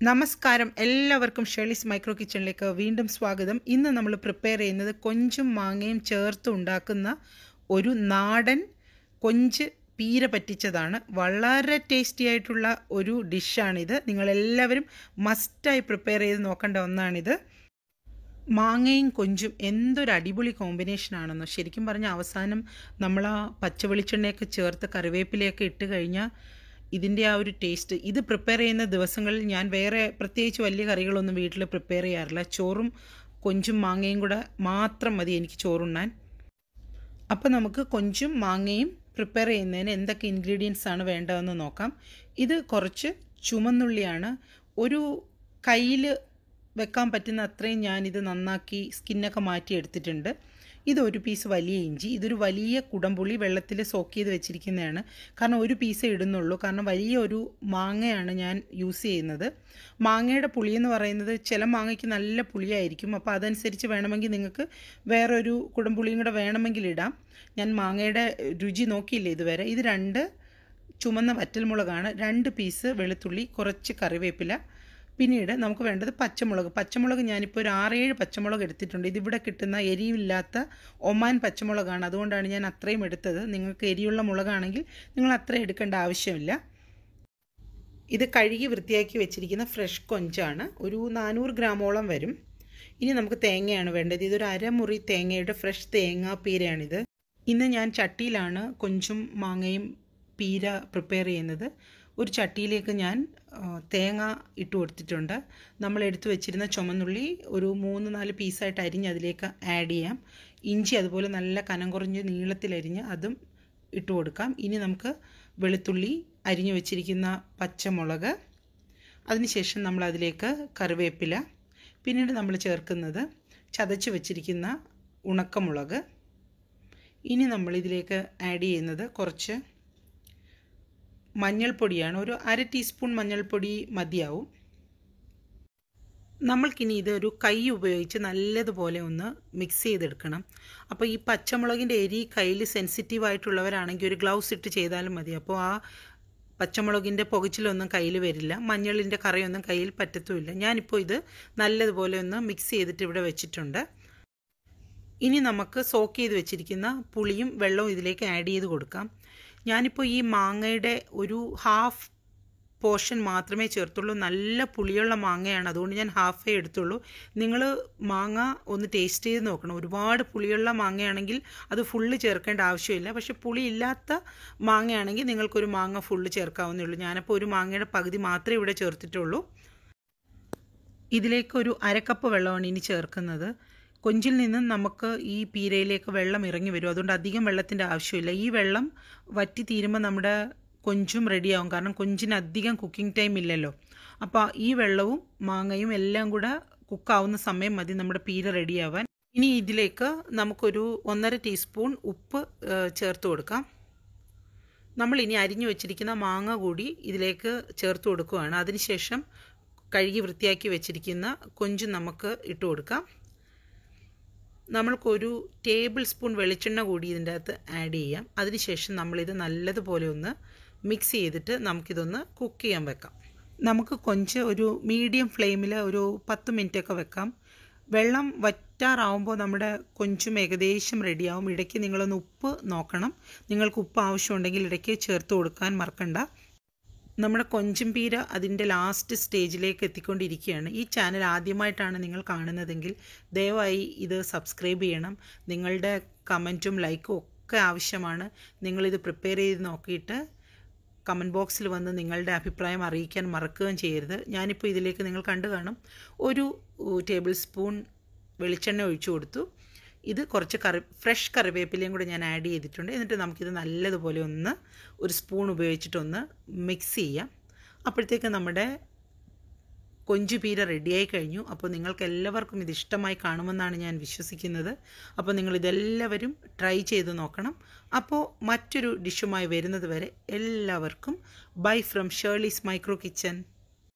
നമസ്കാരം, എല്ലാവർക്കും Shirley's micro കിച്ചണിലേക്ക് വീണ്ടും സ്വാഗതം. ഇന്ന് നമ്മൾ പ്രിപ്പയർ ചെയ്യുന്നത് കൊഞ്ചും മാങ്ങയും ചേർത്ത് ഉണ്ടാക്കുന്ന ഒരു നാടൻ കൊഞ്ച് പീര പറ്റിച്ചതാണ്. വളരെ ടേസ്റ്റി ആയിട്ടുള്ള ഒരു ഡിഷാണിത്. നിങ്ങളെല്ലാവരും മസ്റ്റായി പ്രിപ്പയർ ചെയ്ത് നോക്കേണ്ട ഒന്നാണിത്. മാങ്ങയും കൊഞ്ചും എന്തൊരു അടിപൊളി കോമ്പിനേഷനാണെന്നോ. ശരിക്കും പറഞ്ഞാൽ അവസാനം നമ്മൾ ആ പച്ച വെളിച്ചെണ്ണയൊക്കെ ചേർത്ത് കറിവേപ്പിലയൊക്കെ ഇട്ട് കഴിഞ്ഞാൽ ഇതിൻ്റെ ആ ഒരു ടേസ്റ്റ്, ഇത് പ്രിപ്പയർ ചെയ്യുന്ന ദിവസങ്ങളിൽ ഞാൻ വേറെ പ്രത്യേകിച്ച് വലിയ കറികളൊന്നും വീട്ടിൽ പ്രിപ്പയർ ചെയ്യാറില്ല. ചോറും കൊഞ്ചും മാങ്ങയും കൂടെ മാത്രം മതി എനിക്ക് ചോറുണ്ണാൻ. അപ്പോൾ നമുക്ക് കൊഞ്ചും മാങ്ങയും പ്രിപ്പയർ ചെയ്യുന്നതിന് എന്തൊക്കെ ഇൻഗ്രീഡിയൻസ് ആണ് വേണ്ടതെന്ന് നോക്കാം. ഇത് കുറച്ച് ചുമന്നുള്ളിയാണ്. ഒരു കയ്യിൽ വെക്കാൻ പറ്റുന്ന അത്രയും ഞാനിത് നന്നാക്കി സ്കിന്നൊക്കെ മാറ്റി എടുത്തിട്ടുണ്ട്. ഇതൊരു പീസ് വലിയ ഇഞ്ചി. ഇതൊരു വലിയ കുടംപുളി വെള്ളത്തിൽ സോക്ക് ചെയ്ത് വെച്ചിരിക്കുന്നതാണ്. കാരണം ഒരു പീസേ ഇടുന്നുള്ളൂ, കാരണം വലിയ ഒരു മാങ്ങയാണ് ഞാൻ യൂസ് ചെയ്യുന്നത്. മാങ്ങയുടെ പുളി എന്ന് പറയുന്നത് ചില മാങ്ങയ്ക്ക് നല്ല പുളിയായിരിക്കും. അപ്പോൾ അതനുസരിച്ച് വേണമെങ്കിൽ നിങ്ങൾക്ക് വേറൊരു കുടംപുളിയും കൂടെ വേണമെങ്കിൽ ഇടാം. ഞാൻ മാങ്ങയുടെ രുചി നോക്കിയില്ല ഇതുവരെ. ഇത് 2 ചുമന്ന വറ്റൽമുളകാണ്, 2 പീസ് വെളുത്തുള്ളി, കുറച്ച് കറിവേപ്പില. പിന്നീട് നമുക്ക് വേണ്ടത് പച്ചമുളക് ഞാനിപ്പോൾ ഒരു 6-7 പച്ചമുളക് എടുത്തിട്ടുണ്ട്. ഇതിവിടെ കിട്ടുന്ന എരിവില്ലാത്ത ഒമാൻ പച്ചമുളകാണ്, അതുകൊണ്ടാണ് ഞാൻ അത്രയും എടുത്തത്. നിങ്ങൾക്ക് എരിയുള്ള മുളകാണെങ്കിൽ നിങ്ങൾ അത്രയും എടുക്കേണ്ട ആവശ്യമില്ല. ഇത് കഴുകി വൃത്തിയാക്കി വെച്ചിരിക്കുന്ന ഫ്രഷ് കൊഞ്ചാണ്. ഒരു 400 ഗ്രാമോളം വരും. ഇനി നമുക്ക് തേങ്ങയാണ് വേണ്ടത്. ഇതൊരു അരമുറി തേങ്ങയുടെ ഫ്രഷ് തേങ്ങ പീരയാണിത്. ഇന്ന് ഞാൻ ചട്ടിയിലാണ് കൊഞ്ചും മാങ്ങയും പീര പ്രിപ്പയർ ചെയ്യുന്നത്. ഒരു ചട്ടിയിലേക്ക് ഞാൻ തേങ്ങ ഇട്ട് കൊടുത്തിട്ടുണ്ട്. നമ്മൾ എടുത്തു വെച്ചിരുന്ന ചുമന്നുള്ളി ഒരു 3-4 പീസായിട്ട് അരിഞ്ഞ് അതിലേക്ക് ആഡ് ചെയ്യാം. ഇഞ്ചി അതുപോലെ നല്ല കനം കുറഞ്ഞ് നീളത്തിലരിഞ്ഞ് അതും ഇട്ട് കൊടുക്കാം. ഇനി നമുക്ക് വെളുത്തുള്ളി, അരിഞ്ഞു വെച്ചിരിക്കുന്ന പച്ചമുളക്, അതിനുശേഷം നമ്മൾ അതിലേക്ക് കറിവേപ്പില, പിന്നീട് നമ്മൾ ചേർക്കുന്നത് ചതച്ച് വെച്ചിരിക്കുന്ന ഉണക്കമുളക്. ഇനി നമ്മൾ ഇതിലേക്ക് ആഡ് ചെയ്യുന്നത് കുറച്ച് മഞ്ഞൾപ്പൊടിയാണ്. ഒരു 1/2 ടീസ്പൂൺ മഞ്ഞൾപ്പൊടി മതിയാവും. നമ്മൾക്കിനി ഇതൊരു കൈ ഉപയോഗിച്ച് നല്ലതുപോലെ ഒന്ന് മിക്സ് ചെയ്തെടുക്കണം. അപ്പോൾ ഈ പച്ചമുളകിൻ്റെ എരി കയ്യിൽ സെൻസിറ്റീവ് ആയിട്ടുള്ളവരാണെങ്കിൽ ഒരു ഗ്ലൗസ് ഇട്ട് ചെയ്താലും മതി. അപ്പോൾ ആ പച്ചമുളകിൻ്റെ പുകച്ചിലൊന്നും കയ്യിൽ വരില്ല, മഞ്ഞളിൻ്റെ കറിയൊന്നും കയ്യിൽ പറ്റത്തുമില്ല. ഞാനിപ്പോൾ ഇത് നല്ലതുപോലെ ഒന്ന് മിക്സ് ചെയ്തിട്ട് ഇവിടെ വെച്ചിട്ടുണ്ട്. ഇനി നമുക്ക് സോക്ക് ചെയ്ത് വെച്ചിരിക്കുന്ന പുളിയും വെള്ളവും ഇതിലേക്ക് ആഡ് ചെയ്ത് കൊടുക്കാം. ഞാനിപ്പോൾ ഈ മാങ്ങയുടെ ഒരു ഹാഫ് പോർഷൻ മാത്രമേ ചേർത്തുള്ളൂ. നല്ല പുളിയുള്ള മാങ്ങയാണ്, അതുകൊണ്ട് ഞാൻ ഹാഫേ എടുത്തുള്ളൂ. നിങ്ങൾ മാങ്ങ ഒന്ന് ടേസ്റ്റ് ചെയ്ത് നോക്കണം. ഒരുപാട് പുളിയുള്ള മാങ്ങയാണെങ്കിൽ അത് ഫുള്ള് ചേർക്കേണ്ട ആവശ്യമില്ല. പക്ഷേ പുളി ഇല്ലാത്ത മാങ്ങയാണെങ്കിൽ നിങ്ങൾക്കൊരു മാങ്ങ ഫുള്ള് ചേർക്കാവുന്നേ ഉള്ളൂ. ഞാനപ്പോൾ ഒരു മാങ്ങയുടെ പകുതി മാത്രമേ ഇവിടെ ചേർത്തിട്ടുള്ളൂ. ഇതിലേക്ക് ഒരു 1/2 കപ്പ് വെള്ളമാണ് ഇനി ചേർക്കുന്നത്. കൊഞ്ചിൽ നിന്നും നമുക്ക് ഈ പീരയിലേക്ക് വെള്ളം ഇറങ്ങി വരും, അതുകൊണ്ട് അധികം വെള്ളത്തിൻ്റെ ആവശ്യമില്ല. ഈ വെള്ളം വറ്റി തീരുമ്പോൾ നമ്മുടെ കൊഞ്ചും റെഡിയാവും, കാരണം കൊഞ്ചിന് അധികം കുക്കിംഗ് ടൈം ഇല്ലല്ലോ. അപ്പോൾ ഈ വെള്ളവും മാങ്ങയും എല്ലാം കൂടെ കുക്കാവുന്ന സമയം മതി നമ്മുടെ പീര റെഡിയാവാൻ. ഇനി ഇതിലേക്ക് നമുക്കൊരു 1.5 ടീസ്പൂൺ ഉപ്പ് ചേർത്ത് കൊടുക്കാം. നമ്മൾ ഇനി അരിഞ്ഞു വെച്ചിരിക്കുന്ന മാങ്ങ കൂടി ഇതിലേക്ക് ചേർത്ത് കൊടുക്കുകയാണ്. അതിനുശേഷം കഴുകി വൃത്തിയാക്കി വെച്ചിരിക്കുന്ന കൊഞ്ച് നമുക്ക് ഇട്ട് കൊടുക്കാം. നമ്മൾക്കൊരു ടേബിൾ സ്പൂൺ വെളിച്ചെണ്ണ കൂടി ഇതിൻ്റെ അകത്ത് ആഡ് ചെയ്യാം. അതിനുശേഷം നമ്മളിത് നല്ലതുപോലെ ഒന്ന് മിക്സ് ചെയ്തിട്ട് നമുക്കിതൊന്ന് കുക്ക് ചെയ്യാൻ വെക്കാം. നമുക്ക് കൊഞ്ച് ഒരു മീഡിയം ഫ്ലെയിമിൽ ഒരു 10 മിനിറ്റൊക്കെ വെക്കാം. വെള്ളം വറ്റാറാവുമ്പോൾ നമ്മുടെ കൊഞ്ചും ഏകദേശം റെഡിയാവും. ഇടയ്ക്ക് നിങ്ങളൊന്ന് ഉപ്പ് നോക്കണം. നിങ്ങൾക്ക് ഉപ്പ് ആവശ്യമുണ്ടെങ്കിൽ ഇടയ്ക്ക് ചേർത്ത് കൊടുക്കാൻ മറക്കണ്ട. നമ്മുടെ കൊഞ്ചും പീര അതിൻ്റെ ലാസ്റ്റ് സ്റ്റേജിലേക്ക് എത്തിക്കൊണ്ടിരിക്കുകയാണ്. ഈ ചാനൽ ആദ്യമായിട്ടാണ് നിങ്ങൾ കാണുന്നതെങ്കിൽ ദയവായി ഇത് സബ്സ്ക്രൈബ് ചെയ്യണം. നിങ്ങളുടെ കമൻറ്റും ലൈക്കും ഒക്കെ ആവശ്യമാണ്. നിങ്ങളിത് പ്രിപ്പയർ ചെയ്ത് നോക്കിയിട്ട് കമൻറ്റ് ബോക്സിൽ വന്ന് നിങ്ങളുടെ അഭിപ്രായം അറിയിക്കാൻ മറക്കുകയും ചെയ്യരുത്. ഞാനിപ്പോൾ ഇതിലേക്ക് നിങ്ങൾ കണ്ടു കാണും ഒരു ടേബിൾ സ്പൂൺ വെളിച്ചെണ്ണ ഒഴിച്ചു കൊടുത്തു. ഇത് കുറച്ച് ഫ്രഷ് കറിവേപ്പിലയും കൂടെ ഞാൻ ആഡ് ചെയ്തിട്ടുണ്ട്. എന്നിട്ട് നമുക്കിത് നല്ലതുപോലെ ഒന്ന് ഒരു സ്പൂൺ ഉപയോഗിച്ചിട്ടൊന്ന് മിക്സ് ചെയ്യാം. അപ്പോഴത്തേക്ക് നമ്മുടെ കൊഞ്ചു പീര റെഡിയായി കഴിഞ്ഞു. അപ്പോൾ നിങ്ങൾക്ക് എല്ലാവർക്കും ഇത് ഇഷ്ടമായി കാണുമെന്നാണ് ഞാൻ വിശ്വസിക്കുന്നത്. അപ്പോൾ നിങ്ങളിതെല്ലാവരും ട്രൈ ചെയ്ത് നോക്കണം. അപ്പോൾ മറ്റൊരു ഡിഷുമായി വരുന്നത് വരെ എല്ലാവർക്കും bye from Shirley's micro kitchen.